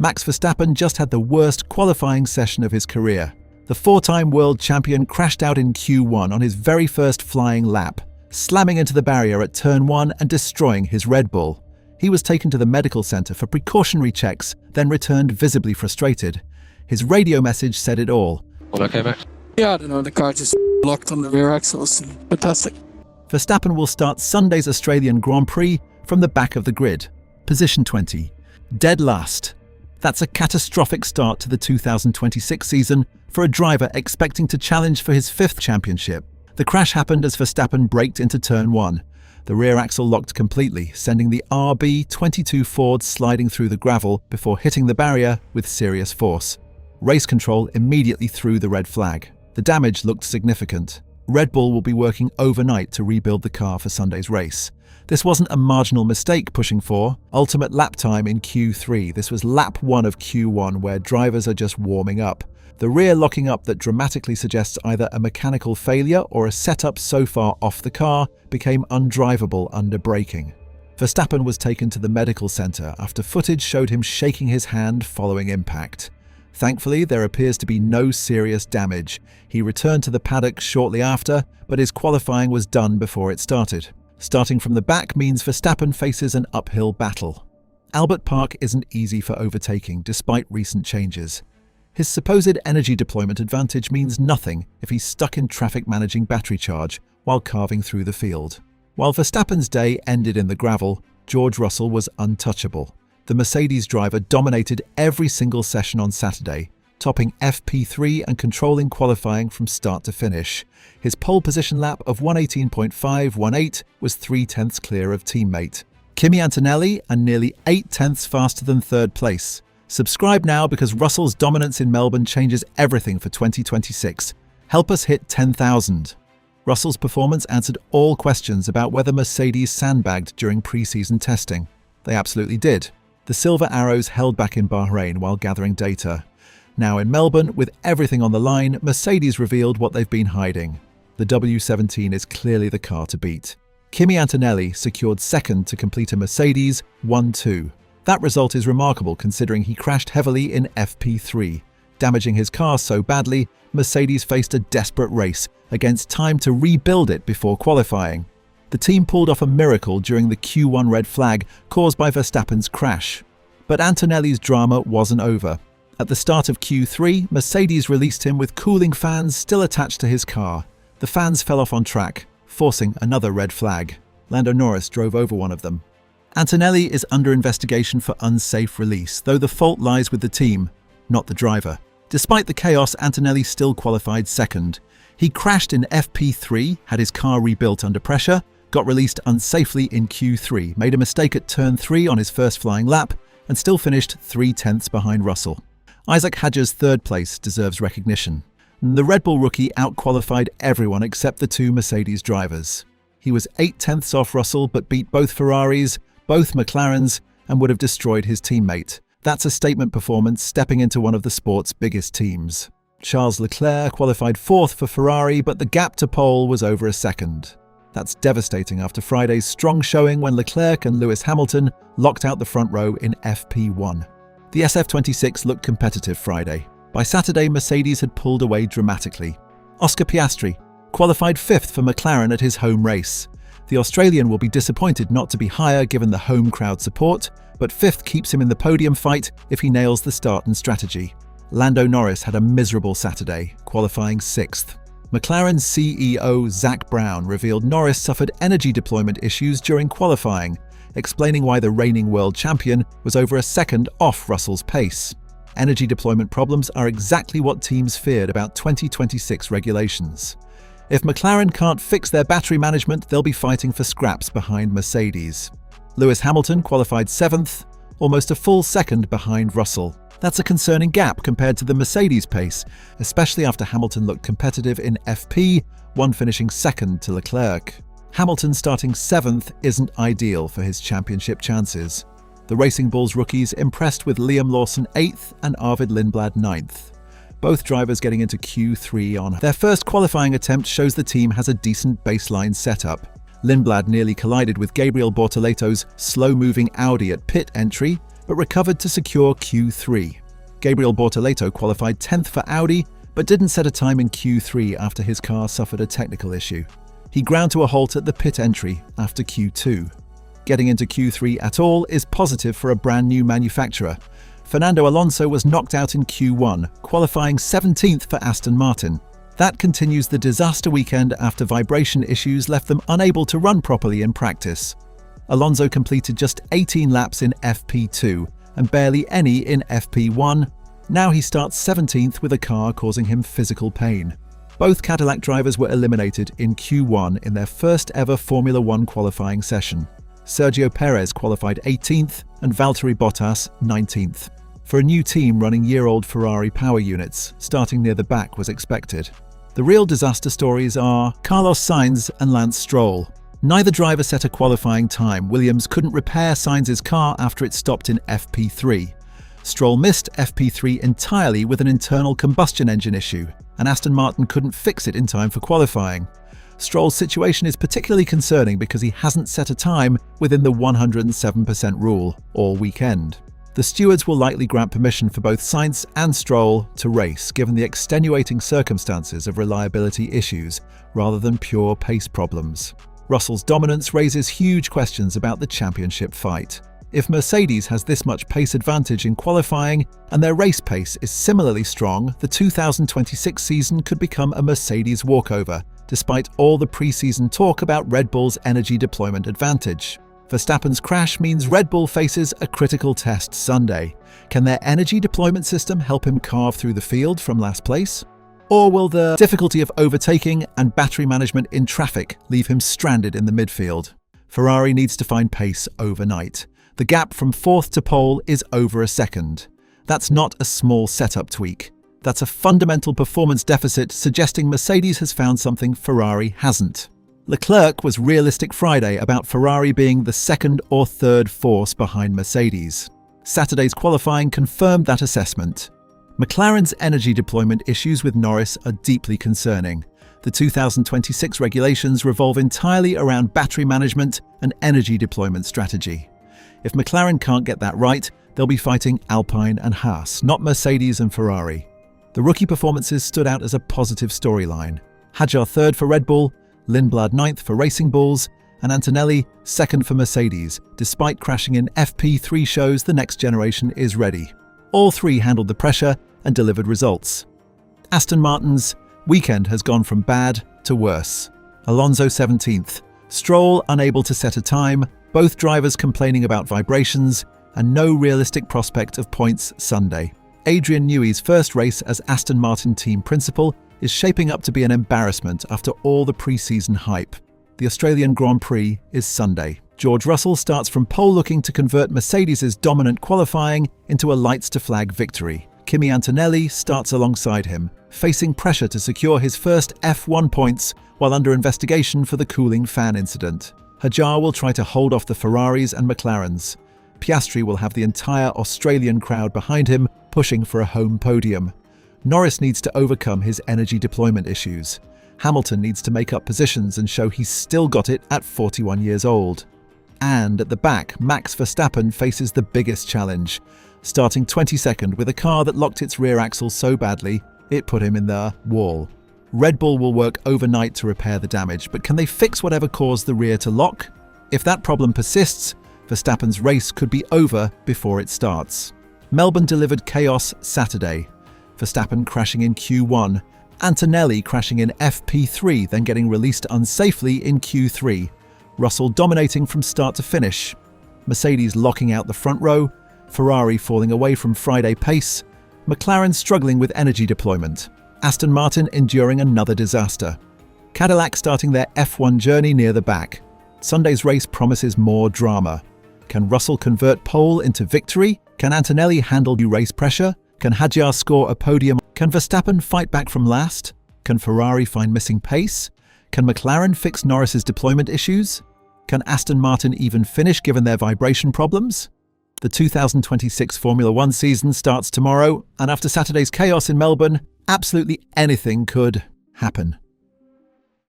Max Verstappen just had the worst qualifying session of his career. The four-time world champion crashed out in Q1 on his very first flying lap, slamming into the barrier at turn 1 and destroying his Red Bull. He was taken to the medical centre for precautionary checks, then returned visibly frustrated. His radio message said it all. All okay, Max? Yeah, I don't know, the car just locked on the rear axles. Fantastic. Verstappen will start Sunday's Australian Grand Prix from the back of the grid. Position 20. Dead last. That's a catastrophic start to the 2026 season for a driver expecting to challenge for his 5th championship. The crash happened as Verstappen braked into turn 1. The rear axle locked completely, sending the RB22 Ford sliding through the gravel before hitting the barrier with serious force. Race control immediately threw the red flag. The damage looked significant. Red Bull will be working overnight to rebuild the car for Sunday's race. This wasn't a marginal mistake pushing for ultimate lap time in Q3. This was lap 1 of Q1, where drivers are just warming up. The rear locking up that dramatically suggests either a mechanical failure or a setup so far off the car became undrivable under braking. Verstappen was taken to the medical centre after footage showed him shaking his hand following impact. Thankfully, there appears to be no serious damage. He returned to the paddock shortly after, but his qualifying was done before it started. Starting from the back means Verstappen faces an uphill battle. Albert Park isn't easy for overtaking, despite recent changes. His supposed energy deployment advantage means nothing if he's stuck in traffic managing battery charge while carving through the field. While Verstappen's day ended in the gravel, George Russell was untouchable. The Mercedes driver dominated every single session on Saturday, topping FP3 and controlling qualifying from start to finish. His pole position lap of 118.518 was 3/10 clear of teammate Kimi Antonelli and nearly 8/10 faster than third place. Subscribe now because Russell's dominance in Melbourne changes everything for 2026. Help us hit 10,000. Russell's performance answered all questions about whether Mercedes sandbagged during pre-season testing. They absolutely did. The Silver Arrows held back in Bahrain while gathering data. Now in Melbourne, with everything on the line, Mercedes revealed what they've been hiding. The W17 is clearly the car to beat. Kimi Antonelli secured second to complete a Mercedes 1-2. That result is remarkable considering he crashed heavily in FP3. Damaging his car so badly, Mercedes faced a desperate race against time to rebuild it before qualifying. The team pulled off a miracle during the Q1 red flag caused by Verstappen's crash. But Antonelli's drama wasn't over. At the start of Q3, Mercedes released him with cooling fans still attached to his car. The fans fell off on track, forcing another red flag. Lando Norris drove over one of them. Antonelli is under investigation for unsafe release, though the fault lies with the team, not the driver. Despite the chaos, Antonelli still qualified second. He crashed in FP3, had his car rebuilt under pressure, got released unsafely in Q3, made a mistake at turn 3 on his first flying lap, and still finished 3/10 behind Russell. Isaac Hadjar's third place deserves recognition. The Red Bull rookie outqualified everyone except the two Mercedes drivers. He was 8/10 off Russell but beat both Ferraris, both McLarens, and would have destroyed his teammate. That's a statement performance stepping into one of the sport's biggest teams. Charles Leclerc qualified 4th for Ferrari, but the gap to pole was over a second. That's devastating after Friday's strong showing when Leclerc and Lewis Hamilton locked out the front row in FP1. The SF26 looked competitive Friday. By Saturday, Mercedes had pulled away dramatically. Oscar Piastri qualified 5th for McLaren at his home race. The Australian will be disappointed not to be higher given the home crowd support, but 5th keeps him in the podium fight if he nails the start and strategy. Lando Norris had a miserable Saturday, qualifying 6th. McLaren CEO Zak Brown revealed Norris suffered energy deployment issues during qualifying, explaining why the reigning world champion was over a second off Russell's pace. Energy deployment problems are exactly what teams feared about 2026 regulations. If McLaren can't fix their battery management, they'll be fighting for scraps behind Mercedes. Lewis Hamilton qualified 7th, almost a full second behind Russell. That's a concerning gap compared to the Mercedes pace, especially after Hamilton looked competitive in FP, one finishing second to Leclerc. Hamilton starting 7th isn't ideal for his championship chances. The Racing Bulls rookies impressed with Liam Lawson 8th and Arvid Lindblad 9th. Both drivers getting into Q3 on their first qualifying attempt shows the team has a decent baseline setup. Lindblad nearly collided with Gabriel Bortoleto's slow-moving Audi at pit entry, but recovered to secure Q3. Gabriel Bortoleto qualified 10th for Audi, but didn't set a time in Q3 after his car suffered a technical issue. He ground to a halt at the pit entry after Q2. Getting into Q3 at all is positive for a brand new manufacturer. Fernando Alonso was knocked out in Q1, qualifying 17th for Aston Martin. That continues the disaster weekend after vibration issues left them unable to run properly in practice. Alonso completed just 18 laps in FP2 and barely any in FP1. Now he starts 17th with a car causing him physical pain. Both Cadillac drivers were eliminated in Q1 in their first ever Formula One qualifying session. Sergio Perez qualified 18th and Valtteri Bottas 19th. For a new team running year-old Ferrari power units, starting near the back was expected. The real disaster stories are Carlos Sainz and Lance Stroll. Neither driver set a qualifying time. Williams couldn't repair Sainz's car after it stopped in FP3. Stroll missed FP3 entirely with an internal combustion engine issue, and Aston Martin couldn't fix it in time for qualifying. Stroll's situation is particularly concerning because he hasn't set a time within the 107% rule all weekend. The stewards will likely grant permission for both Sainz and Stroll to race, given the extenuating circumstances of reliability issues rather than pure pace problems. Russell's dominance raises huge questions about the championship fight. If Mercedes has this much pace advantage in qualifying and their race pace is similarly strong, the 2026 season could become a Mercedes walkover, despite all the pre-season talk about Red Bull's energy deployment advantage. Verstappen's crash means Red Bull faces a critical test Sunday. Can their energy deployment system help him carve through the field from last place? Or will the difficulty of overtaking and battery management in traffic leave him stranded in the midfield? Ferrari needs to find pace overnight. The gap from 4th to pole is over a second. That's not a small setup tweak. That's a fundamental performance deficit suggesting Mercedes has found something Ferrari hasn't. Leclerc was realistic Friday about Ferrari being the second or third force behind Mercedes. Saturday's qualifying confirmed that assessment. McLaren's energy deployment issues with Norris are deeply concerning. The 2026 regulations revolve entirely around battery management and energy deployment strategy. If McLaren can't get that right, they'll be fighting Alpine and Haas, not Mercedes and Ferrari. The rookie performances stood out as a positive storyline. Hadjar 3rd for Red Bull, Lindblad 9th for Racing Bulls, and Antonelli 2nd for Mercedes. Despite crashing in FP3 shows the next generation is ready. All three handled the pressure and delivered results. Aston Martin's weekend has gone from bad to worse. Alonso 17th, Stroll unable to set a time, both drivers complaining about vibrations, and no realistic prospect of points Sunday. Adrian Newey's first race as Aston Martin team principal is shaping up to be an embarrassment after all the pre-season hype. The Australian Grand Prix is Sunday. George Russell starts from pole looking to convert Mercedes' dominant qualifying into a lights-to-flag victory. Kimi Antonelli starts alongside him, facing pressure to secure his first F1 points while under investigation for the cooling fan incident. Hadjar will try to hold off the Ferraris and McLarens. Piastri will have the entire Australian crowd behind him, pushing for a home podium. Norris needs to overcome his energy deployment issues. Hamilton needs to make up positions and show he's still got it at 41 years old. And at the back, Max Verstappen faces the biggest challenge, starting 22nd with a car that locked its rear axle so badly it put him in the wall. Red Bull will work overnight to repair the damage, but can they fix whatever caused the rear to lock? If that problem persists, Verstappen's race could be over before it starts. Melbourne delivered chaos Saturday. Verstappen crashing in Q1, Antonelli crashing in FP3, then getting released unsafely in Q3. Russell dominating from start to finish. Mercedes locking out the front row, Ferrari falling away from Friday pace, McLaren struggling with energy deployment, Aston Martin enduring another disaster. Cadillac starting their F1 journey near the back. Sunday's race promises more drama. Can Russell convert pole into victory? Can Antonelli handle new race pressure? Can Hadjar score a podium? Can Verstappen fight back from last? Can Ferrari find missing pace? Can McLaren fix Norris's deployment issues? Can Aston Martin even finish given their vibration problems? The 2026 Formula One season starts tomorrow, and after Saturday's chaos in Melbourne, absolutely anything could happen.